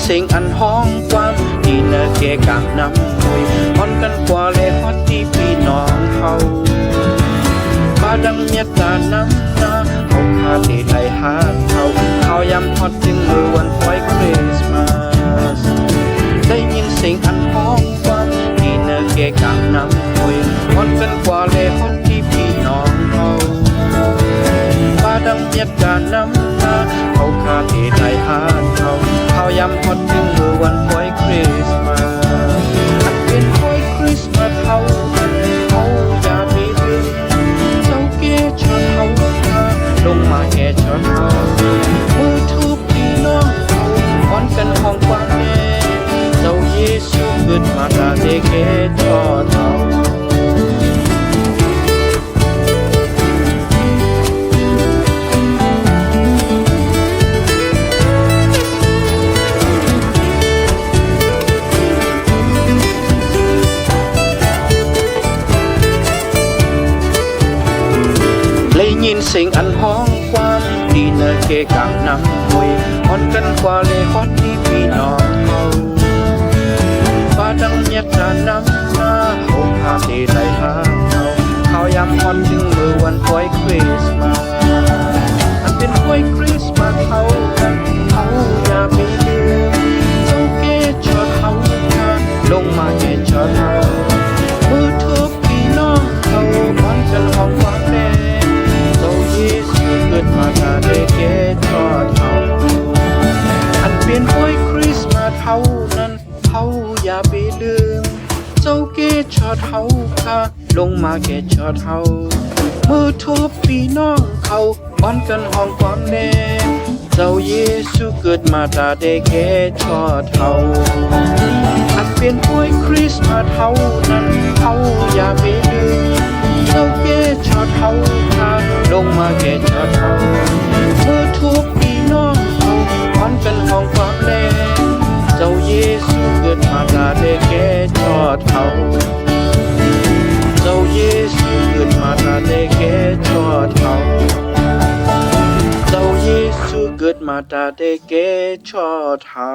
เสียงอันห้องความที่เนเกกางน้ำมวยอ่อนกันกว่าเลยฮอดที่พี่น้องเขาบาดังเมียตาน้ำนาเขาพาที่ไหลหาเขายำฮอดถึงมือวันไว้คริสต์มาสได้ยินเสียงอันห้องความที่เนเกกางน้ำมวยอ่อนกันกว่าเลยฮอดที่พี่น้องเขาบาดังเมียตาน้ำนาเขาพาที่ไหลหาเขายำฮอดถึงมือวันไว้คริสต์มาสอันเป็นไว้คริสต์มาสเขาอย่าไปลืมเจ้าเกชอเขาลงมาแก่ชอเขามือทุบพี่น้องเขาอ่อนกันห้องความแน่เจ้าเยซูเกิดมาตาเดเกชอเขายินเสียงอันห้องความดีเนเกกางน้ำมวยอ่อนกันกว่าเลยฮอดที่พี่น้องเขาบาดังเมียตาน้ำนาเขาพาที่ไหลหาเขายำฮอดถึงมือวันไว้คริสต์มาสอันเป็นไว้คริสต์มาสเขาอย่าไปลืมเจ้าเกชอเขาลงมาเกชอเขามือทุบพี่น้องเขาอ่อนกันห้องความแน่เกิดมาตาเดเกทอดเขาอันเป็นไว้คริสต์มาสเท่านั้นเขาอย่าไปลืมเจ้าเกชอดเขาค่ะลงมาเกชอดเขามือทุบพี่น้องเขาอ่อนกันห้องความแน่เจ้าเยซูเกิดมาตาเดเกชอดเขาอันเป็นไว้คริสต์มาสเท่านั้นเขาอย่าไปลืมเจ้าเกชอดเขาค่ะลงมาเกชอดเขาเมื่อทุกพี่น้องเขาอ่อนกันห้องความแน่เจ้าเยซูเกิดมาตาเดเกชอดเขาเจ้าเยซูเกิดมาตาเดเกชอดเขาเจ้าเยซูเกิดมาตาเดเกชอดเขา